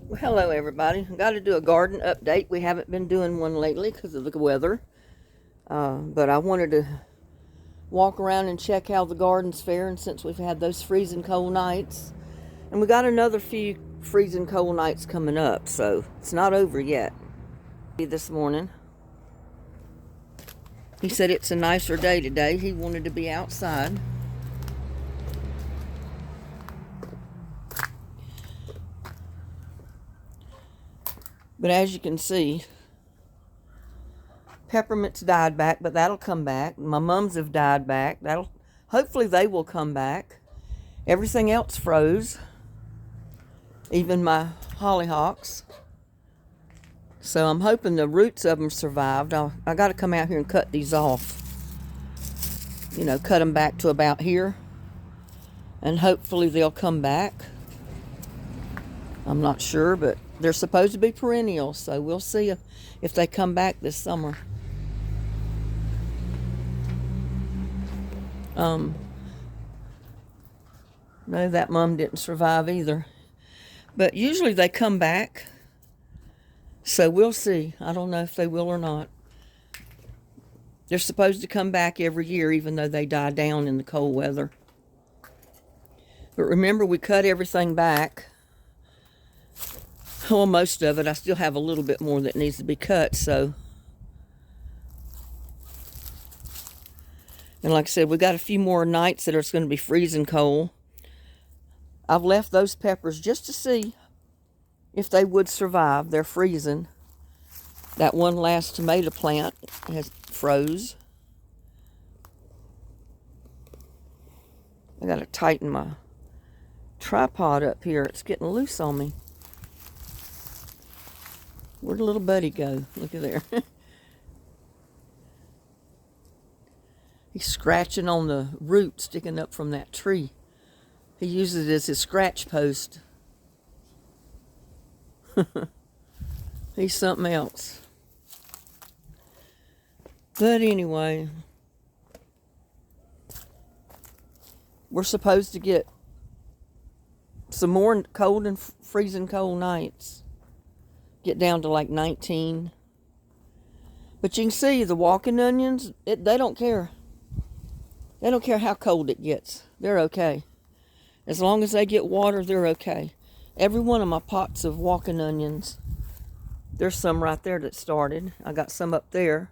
Well, hello everybody. I got to do a garden update. We haven't been doing one lately because of the weather. But I wanted to walk around and check how the garden's faring since we've had those freezing cold nights. And we got another few freezing cold nights coming up, so it's not over yet. This morning, he said it's a nicer day today. He wanted to be outside. But as you can see, peppermint's died back, but that'll come back. My mums have died back. Hopefully they will come back. Everything else froze, even my hollyhocks. So I'm hoping the roots of them survived. I got to come out here and cut these off. You know, cut them back to about here, and hopefully they'll come back. I'm not sure, but they're supposed to be perennial, so we'll see if they come back this summer. No, that mum didn't survive either. But usually they come back, so we'll see. I don't know if they will or not. They're supposed to come back every year, even though they die down in the cold weather. But remember, we cut everything back. Well, most of it. I still have a little bit more that needs to be cut, so. And like I said, we got a few more nights that are going to be freezing cold. I've left those peppers just to see if they would survive. They're freezing. That one last tomato plant has froze. I got to tighten my tripod up here. It's getting loose on me. Where'd little buddy go? Look at there. He's scratching on the root sticking up from that tree. He uses it as his scratch post. He's something else. But anyway, we're supposed to get some more cold and freezing cold nights. Get down to like 19. But you can see the walking onions, they don't care. They don't care how cold it gets. They're okay. As long as they get water, they're okay. Every one of my pots of walking onions, there's some right there that started. I got some up there.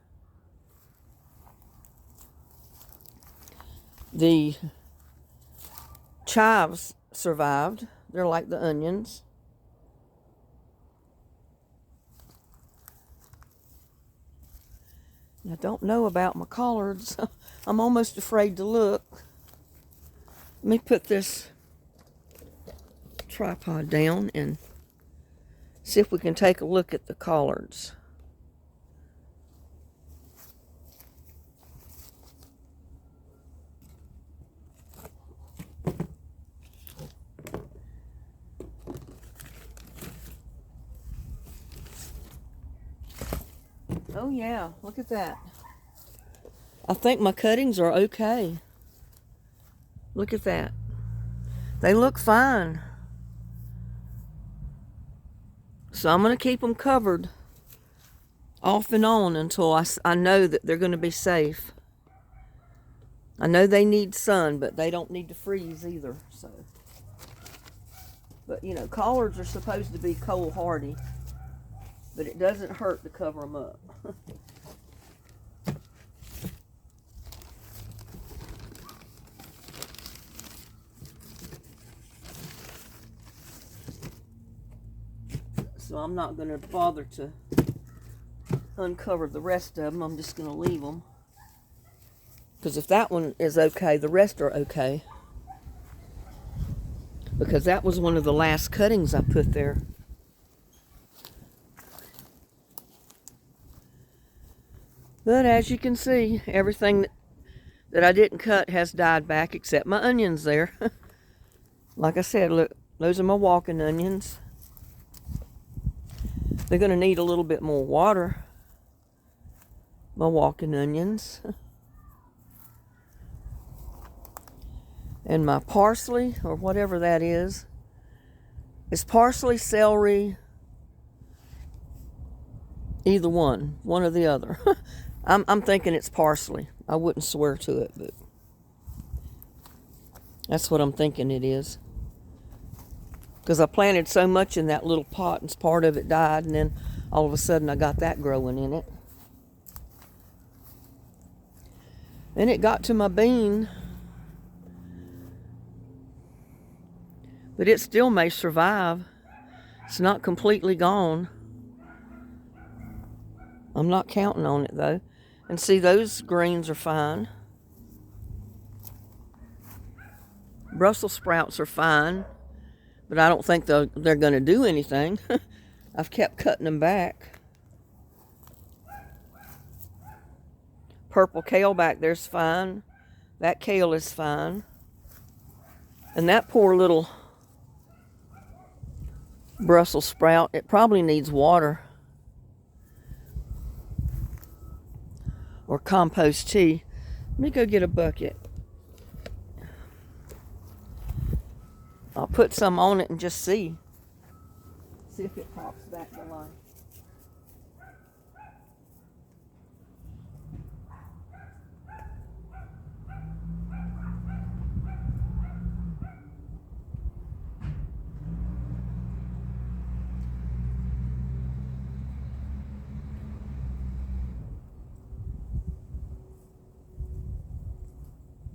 The chives survived. They're like the onions. I don't know about my collards. I'm almost afraid to look. Let me put this tripod down and see if we can take a look at the collards. Oh yeah, look at that. I think my cuttings are okay. Look at that. They look fine. So I'm going to keep them covered off and on until I know that they're going to be safe. I know they need sun, but they don't need to freeze either. So, but you know, collards are supposed to be cold hardy, but it doesn't hurt to cover them up. So I'm not going to bother to uncover the rest of them. I'm just going to leave them. Because if that one is okay, the rest are okay. Because that was one of the last cuttings I put there. But as you can see, everything that I didn't cut has died back except my onions there. Like I said, look, those are my walking onions. They're going to need a little bit more water. My walking onions. And my parsley, or whatever that is parsley, celery, Either one or the other. I'm thinking it's parsley. I wouldn't swear to it, but that's what I'm thinking it is. Because I planted so much in that little pot and part of it died, and then all of a sudden I got that growing in it. Then it got to my bean, but it still may survive. It's not completely gone. I'm not counting on it though. And see, those greens are fine. Brussels sprouts are fine, but I don't think they're going to do anything. I've kept cutting them back. Purple kale back there's fine. That kale is fine. And that poor little Brussels sprout, it probably needs water or compost tea. Let me go get a bucket. I'll put some on it and just see if it pops back to life.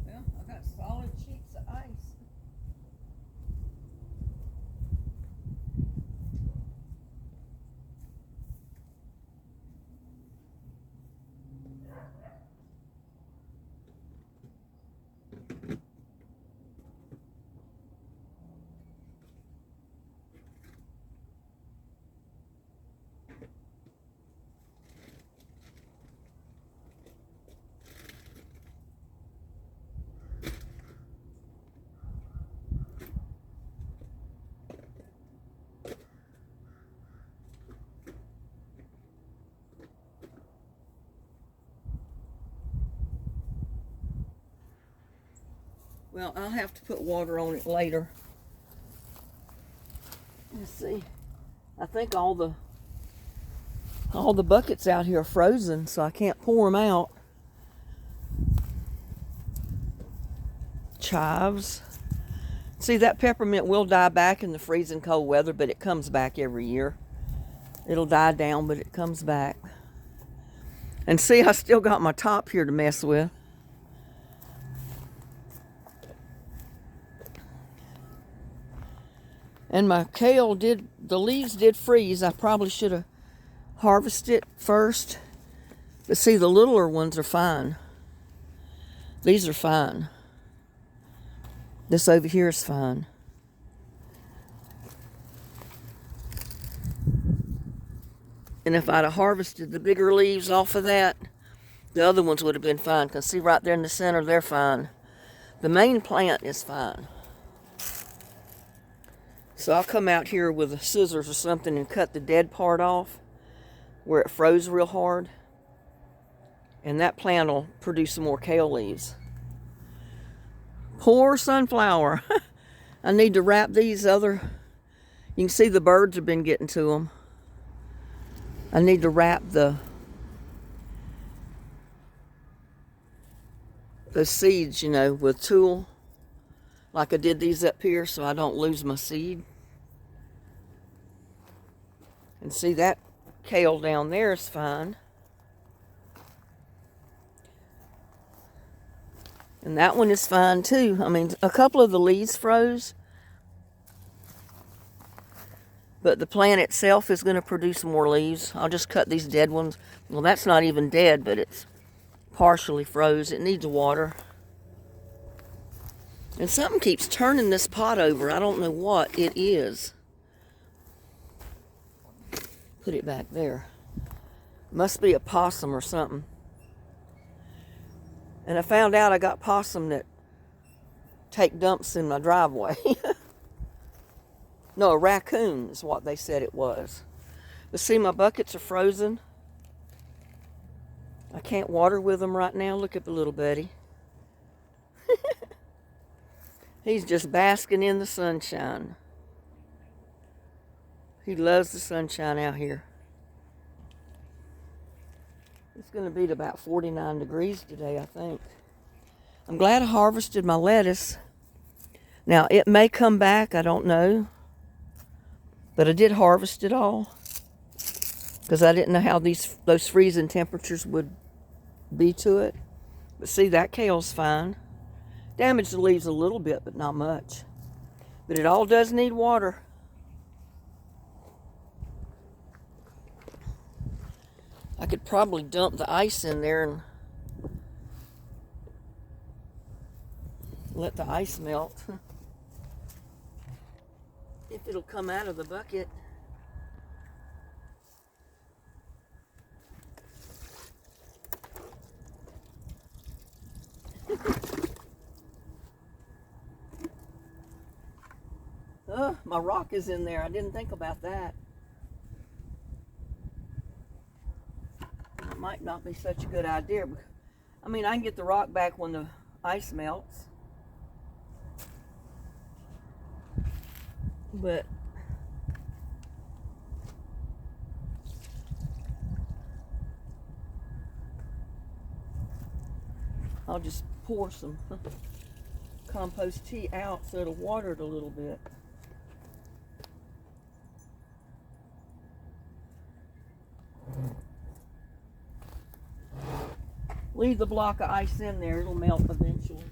Well, I got solid sheets of ice. Well, I'll have to put water on it later. Let's see. I think all the buckets out here are frozen, so I can't pour them out. Chives. See, that peppermint will die back in the freezing cold weather, but it comes back every year. It'll die down, but it comes back. And see, I still got my top here to mess with. And my kale the leaves did freeze. I probably should have harvested it first. But see, the littler ones are fine. These are fine. This over here is fine. And if I'd have harvested the bigger leaves off of that, the other ones would have been fine. Because see, right there in the center, they're fine. The main plant is fine. So I'll come out here with a scissors or something and cut the dead part off where it froze real hard. And that plant will produce some more kale leaves. Poor sunflower. I need to wrap these other... You can see the birds have been getting to them. I need to wrap the seeds, with tulle. Like I did these up here so I don't lose my seed. And see, that kale down there is fine. And that one is fine too. I mean, a couple of the leaves froze. But the plant itself is going to produce more leaves. I'll just cut these dead ones. Well, that's not even dead, but it's partially froze. It needs water. And something keeps turning this pot over. I don't know what it is. Put it back there. Must be a possum or something. And I found out I got possum that take dumps in my driveway. No, a raccoon is what they said it was. But see, my buckets are frozen. I can't water with them right now. Look at the little buddy. He's just basking in the sunshine. He loves the sunshine out here. going to be at about 49 degrees today, I think. I'm glad I harvested my lettuce. Now, it may come back, I don't know. But I did harvest it all because I didn't know how those freezing temperatures would be to it. But see, that kale's fine. Damaged the leaves a little bit, but not much. But it all does need water. I could probably dump the ice in there and let the ice melt. If it'll come out of the bucket. My rock is in there. I didn't think about that. It might not be such a good idea. I mean, I can get the rock back when the ice melts. But I'll just pour some compost tea out so it'll water it a little bit. Leave the block of ice in there, it'll melt eventually.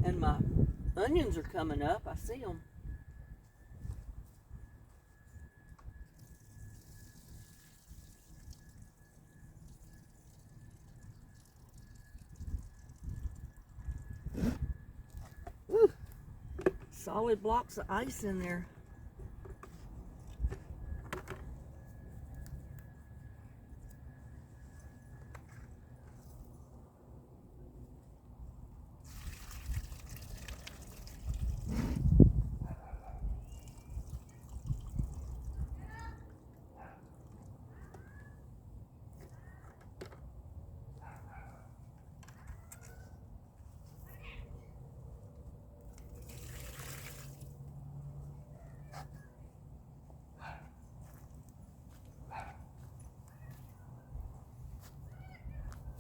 And my onions are coming up, I see them. Ooh, solid blocks of ice in there.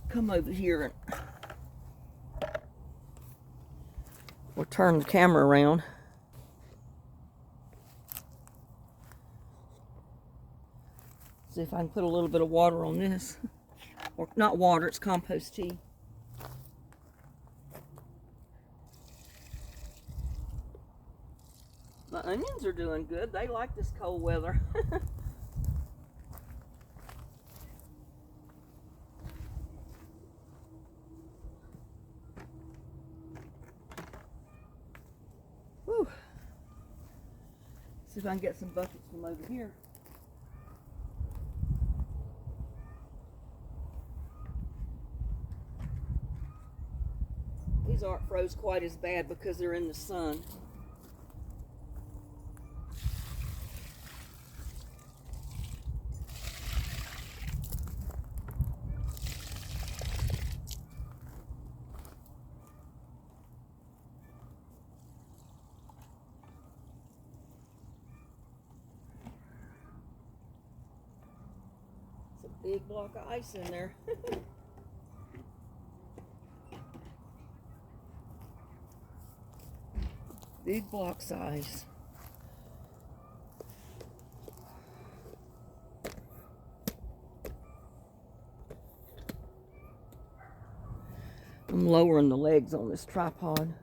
Come over here and we'll turn the camera around. See if I can put a little bit of water on this. Or not water, it's compost tea. My onions are doing good. They like this cold weather. Whew. See if I can get some buckets from over here. These aren't froze quite as bad because they're in the sun. It's a big block of ice in there. Big block size. I'm lowering the legs on this tripod.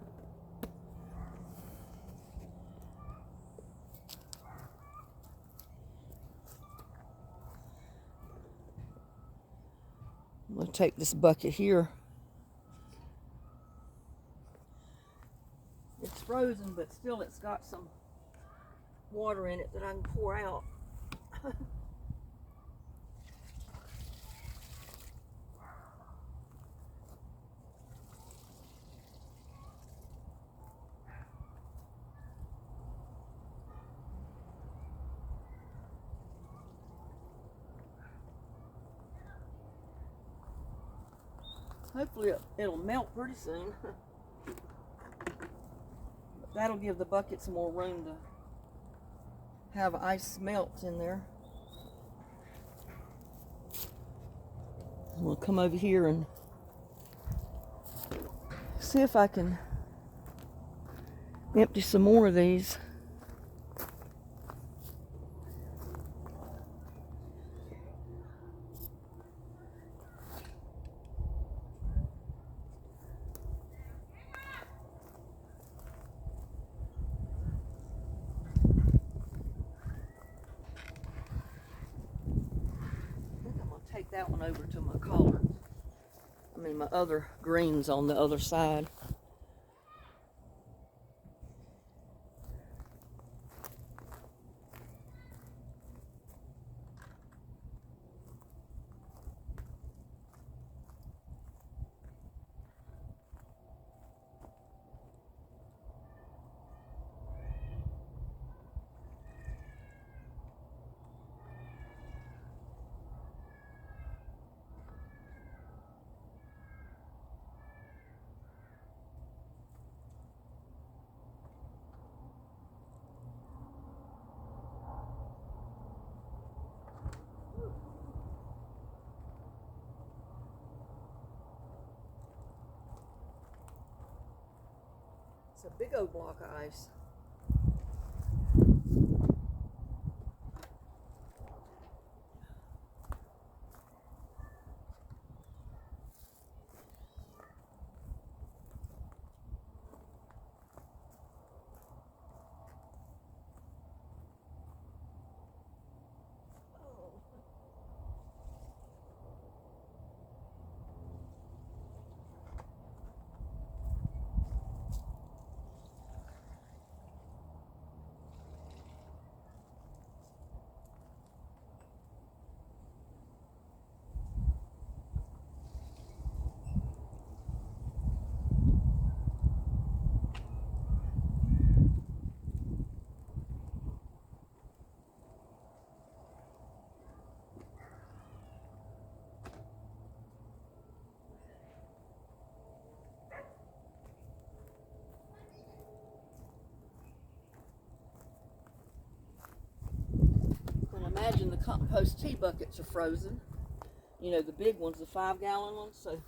I'm going to take this bucket here. It's frozen, but still it's got some water in it that I can pour out. Hopefully it'll melt pretty soon. That'll give the bucket some more room to have ice melt in there. We'll come over here and see if I can empty some more of these. Take that one over to my collards. My other greens on the other side. It's a big old block of ice. Imagine the compost tea buckets are frozen. You know, the big ones, the 5-gallon ones, so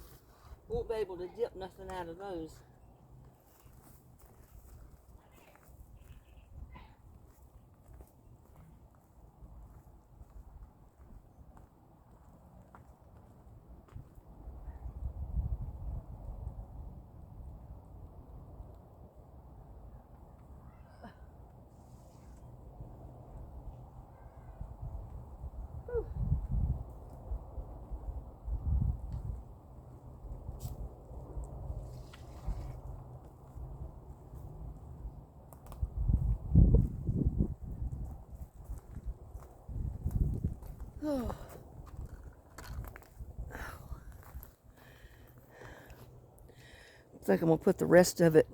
won't be able to dip nothing out of those. Oh. I think I'm going to put the rest of it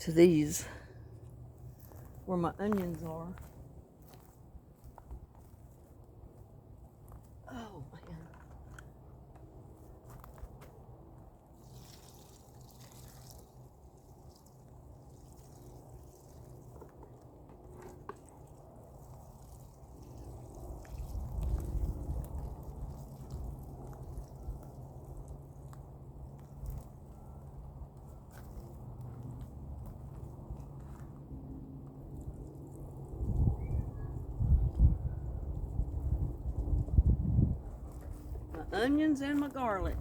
to these where my onions are. Oh, man. Onions and my garlic.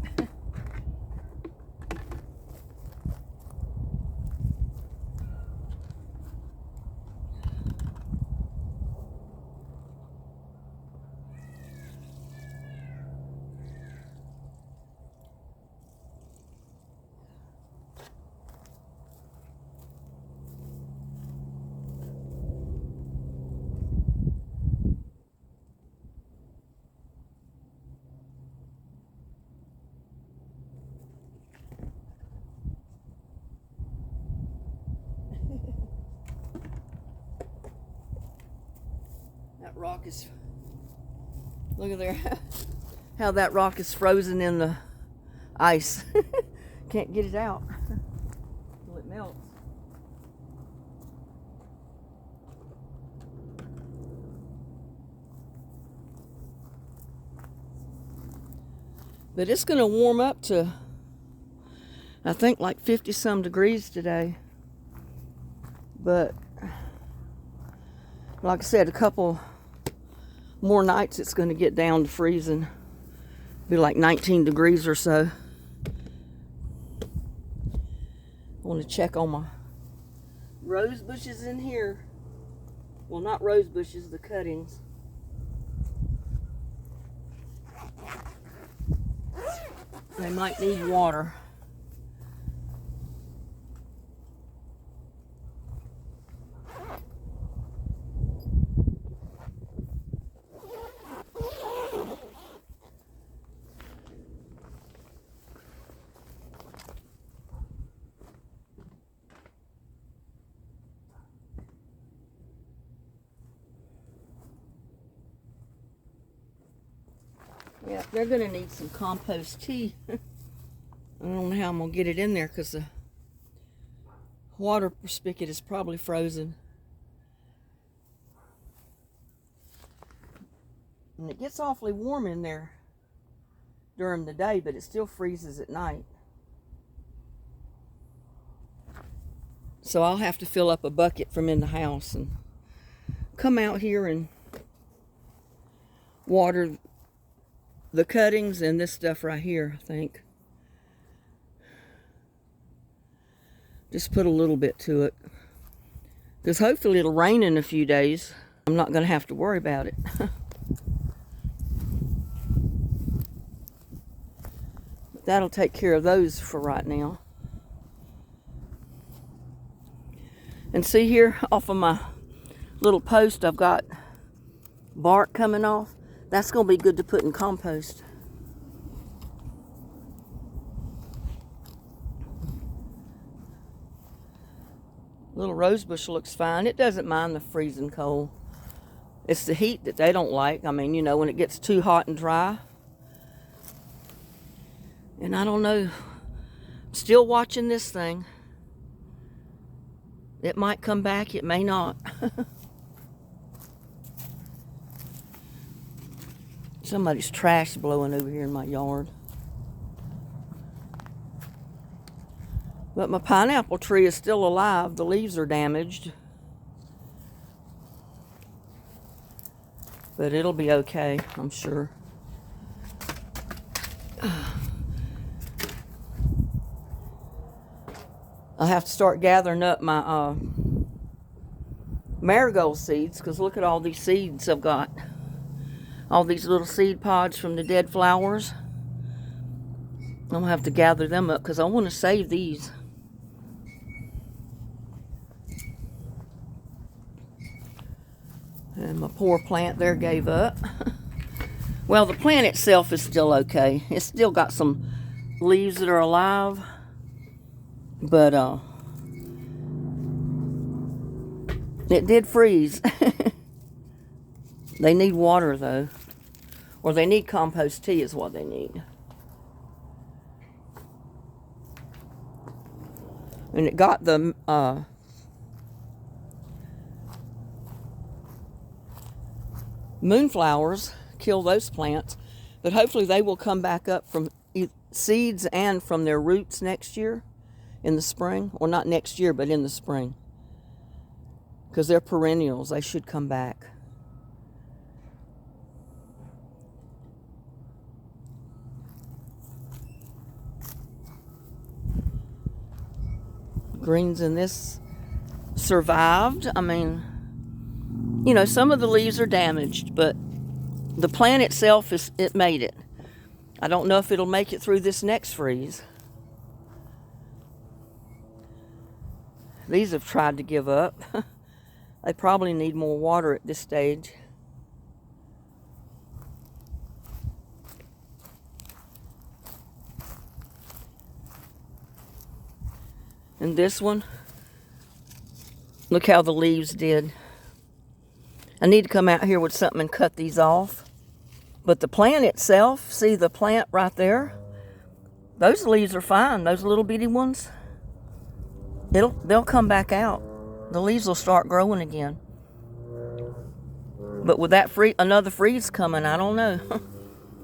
That rock is, look at there, how that rock is frozen in the ice. Can't get it out till it melts. But it's going to warm up to, I think, like 50 some degrees today. But like I said, a couple more nights it's going to get down to freezing. Be like 19 degrees or so. I want to check on my rose bushes in here. Well, not rose bushes, the cuttings. They might need water. Yeah, they're going to need some compost tea. I don't know how I'm going to get it in there because the water spigot is probably frozen. And it gets awfully warm in there during the day, but it still freezes at night. So I'll have to fill up a bucket from in the house and come out here and water the cuttings and this stuff right here, I think. Just put a little bit to it. Because hopefully it'll rain in a few days. I'm not going to have to worry about it. But that'll take care of those for right now. And see here off of my little post, I've got bark coming off. That's going to be good to put in compost. Little rosebush looks fine. It doesn't mind the freezing cold. It's the heat that they don't like. I mean, you know, when it gets too hot and dry. And I don't know. I'm still watching this thing. It might come back. It may not. Somebody's trash blowing over here in my yard. But my pineapple tree is still alive. The leaves are damaged. But it'll be okay, I'm sure. I'll have to start gathering up my marigold seeds, because look at all these seeds I've got. All these little seed pods from the dead flowers. I'm going to have to gather them up because I want to save these. And my poor plant there gave up. Well, the plant itself is still okay. It's still got some leaves that are alive. But it did freeze. They need water though. Or they need compost tea is what they need. And it got the moonflowers, kill those plants. But hopefully they will come back up from seeds and from their roots next year in the spring. Or not next year, but in the spring. Because they're perennials. They should come back. Greens in this survived. I mean, you know, some of the leaves are damaged, but the plant itself, it made it. I don't know if it'll make it through this next freeze. These have tried to give up. They probably need more water at this stage. And this one, look how the leaves did. I need to come out here with something and cut these off. But the plant itself, see the plant right there? Those leaves are fine. Those little bitty ones, they'll come back out. The leaves will start growing again. But with that another freeze coming, I don't know.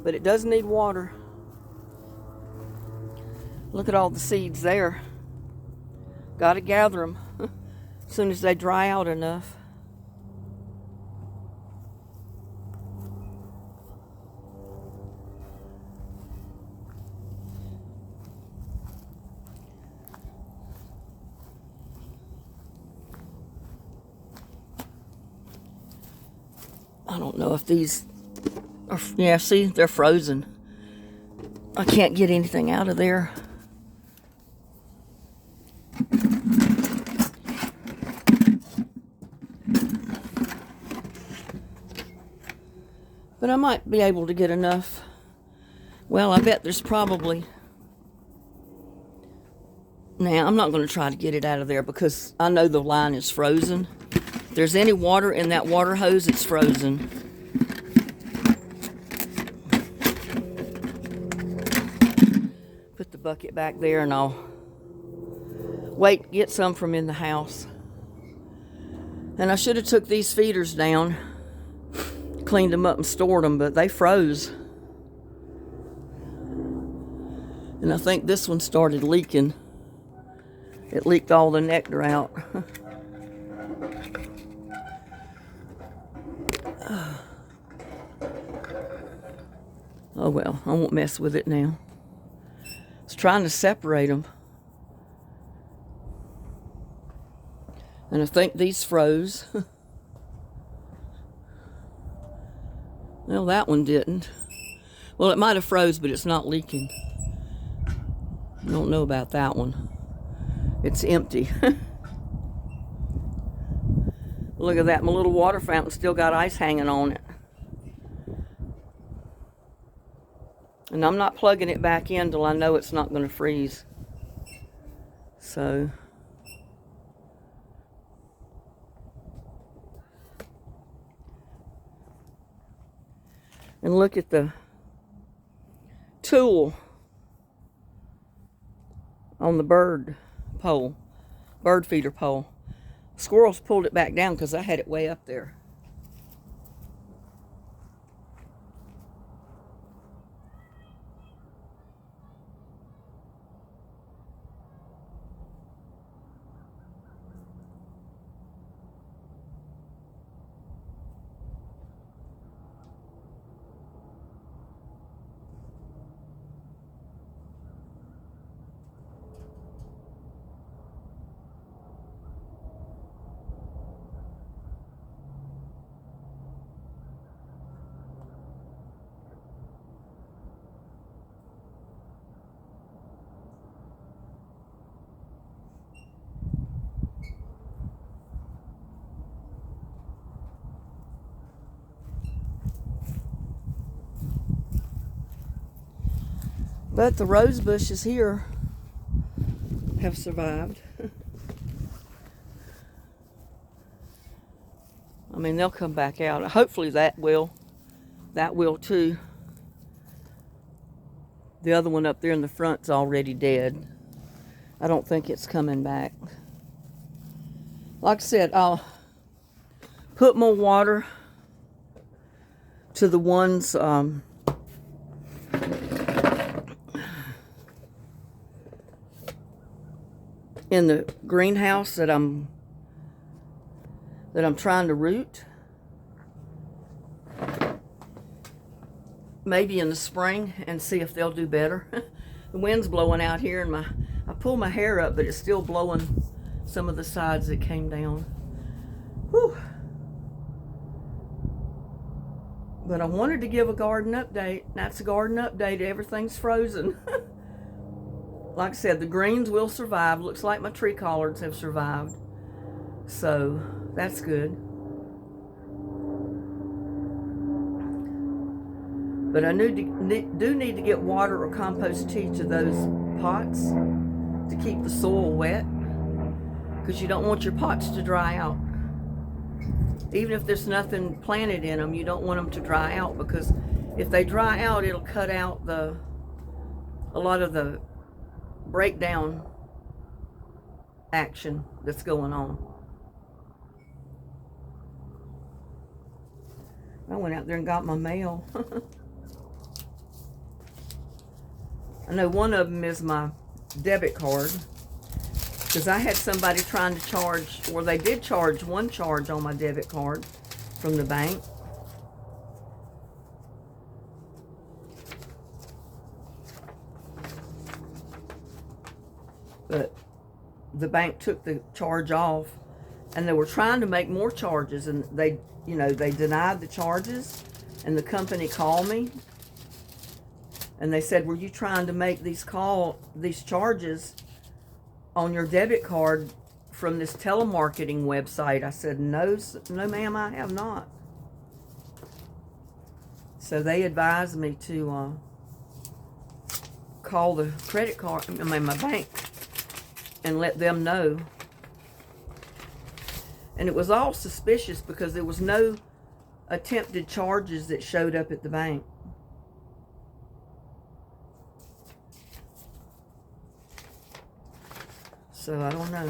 But it does need water. Look at all the seeds there. Got to gather them as soon as they dry out enough. I don't know if these are, yeah, see, they're frozen. I can't get anything out of there. But I might be able to get enough. Well, I bet there's probably... Now, I'm not going to try to get it out of there because I know the line is frozen. If there's any water in that water hose, it's frozen. Put the bucket back there and I'll wait, get some from in the house. And I should have took these feeders down, cleaned them up and stored them, but they froze. And I think this one started leaking. It leaked all the nectar out. Oh well, I won't mess with it now. I was trying to separate them. And I think these froze. Well, that one didn't. Well, it might have froze, but it's not leaking. I don't know about that one. It's empty. Look at that, my little water fountain still got ice hanging on it. And I'm not plugging it back in till I know it's not going to freeze. So... And look at the tool on the bird feeder pole. Squirrels pulled it back down because I had it way up there. But the rose bushes here have survived. I mean, they'll come back out. Hopefully that will. That will too. The other one up there in the front's already dead. I don't think it's coming back. Like I said, I'll put more water to the ones in the greenhouse that I'm trying to root. Maybe in the spring and see if they'll do better. The wind's blowing out here and I pull my hair up, but it's still blowing some of the sides that came down. Whew. But I wanted to give a garden update. That's a garden update. Everything's frozen. Like I said, the greens will survive. Looks like my tree collards have survived. So, that's good. But I do need to get water or compost tea to those pots to keep the soil wet. Because you don't want your pots to dry out. Even if there's nothing planted in them, you don't want them to dry out. Because if they dry out, it'll cut out a a lot of the breakdown action that's going on. I went out there and got my mail. I know one of them is my debit card, because I had somebody trying to charge, or they did charge one charge on my debit card from the bank. But the bank took the charge off, and they were trying to make more charges, and they denied the charges, and the company called me, and they said, were you trying to make these charges on your debit card from this telemarketing website? I said, no, ma'am, I have not. So they advised me to call the my bank, and let them know. And it was all suspicious because there was no attempted charges that showed up at the bank. So I don't know.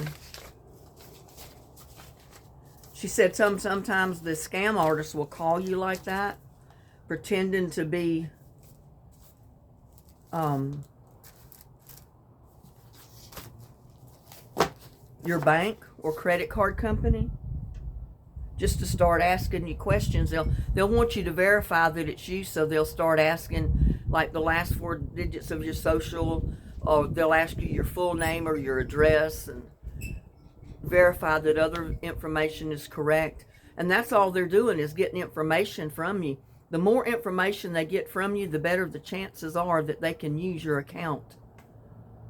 She said sometimes the scam artists will call you like that, pretending to be your bank or credit card company, just to start asking you questions. They'll want you to verify that it's you, so they'll start asking like the last 4 digits of your social, or they'll ask you your full name or your address, and verify that other information is correct. And that's all they're doing, is getting information from you. The more information they get from you, the better the chances are that they can use your account.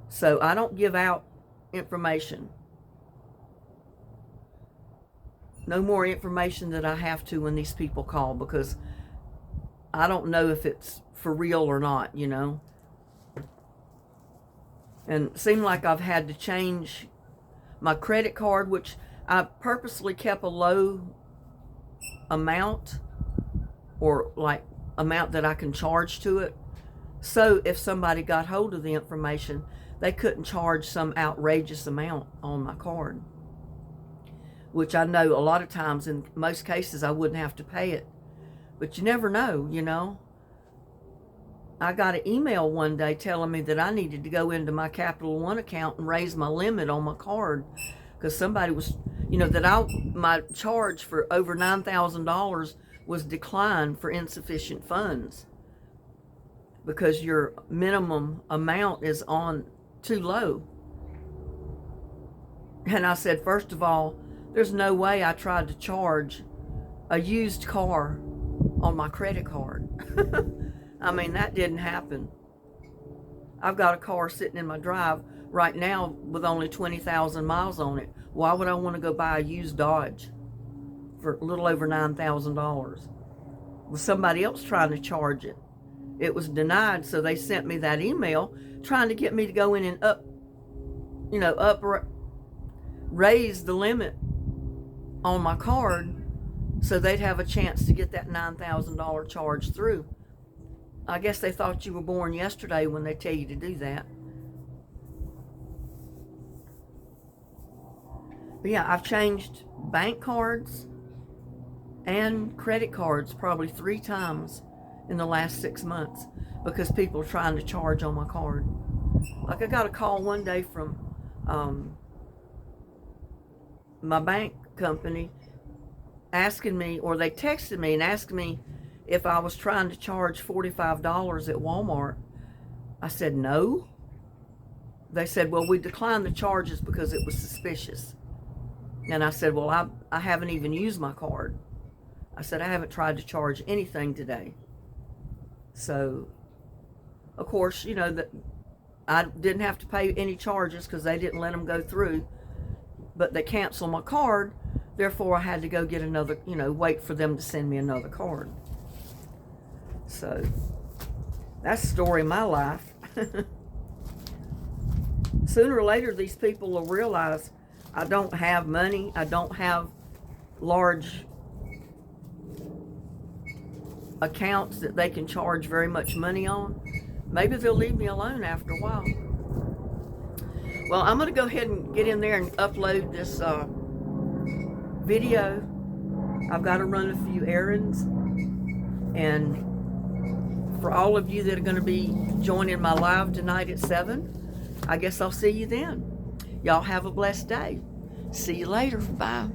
So I don't give out information. No more information that I have to when these people call, because I don't know if it's for real or not, And it seemed like I've had to change my credit card, which I purposely kept a low amount, or like amount that I can charge to it. So if somebody got hold of the information, they couldn't charge some outrageous amount on my card. Which I know a lot of times, in most cases, I wouldn't have to pay it. But you never know, I got an email one day telling me that I needed to go into my Capital One account and raise my limit on my card, because somebody was, my charge for over $9,000 was declined for insufficient funds, because your minimum amount is on too low. And I said, first of all, there's no way I tried to charge a used car on my credit card. I mean, that didn't happen. I've got a car sitting in my drive right now with only 20,000 miles on it. Why would I want to go buy a used Dodge for a little over $9,000? Was somebody else trying to charge it? It was denied, so they sent me that email trying to get me to go in and raise the limit on my card, so they'd have a chance to get that $9,000 charge through. I guess they thought you were born yesterday when they tell you to do that. But yeah, I've changed bank cards and credit cards probably 3 times in the last 6 months, because people are trying to charge on my card. Like, I got a call one day from my bank company asking me, or they texted me and asked me if I was trying to charge $45 at Walmart. I said no. They said, well, we declined the charges because it was suspicious. And I said, well, I haven't even used my card. I said, I haven't tried to charge anything today. So, of course, that I didn't have to pay any charges because they didn't let them go through. But they canceled my card. Therefore, I had to go get another, wait for them to send me another card. So, that's the story of my life. Sooner or later, these people will realize I don't have money. I don't have large accounts that they can charge very much money on. Maybe they'll leave me alone after a while. Well, I'm going to go ahead and get in there and upload this video. I've got to run a few errands. And for all of you that are going to be joining my live tonight at 7, I guess I'll see you then. Y'all have a blessed day. See you later. Bye.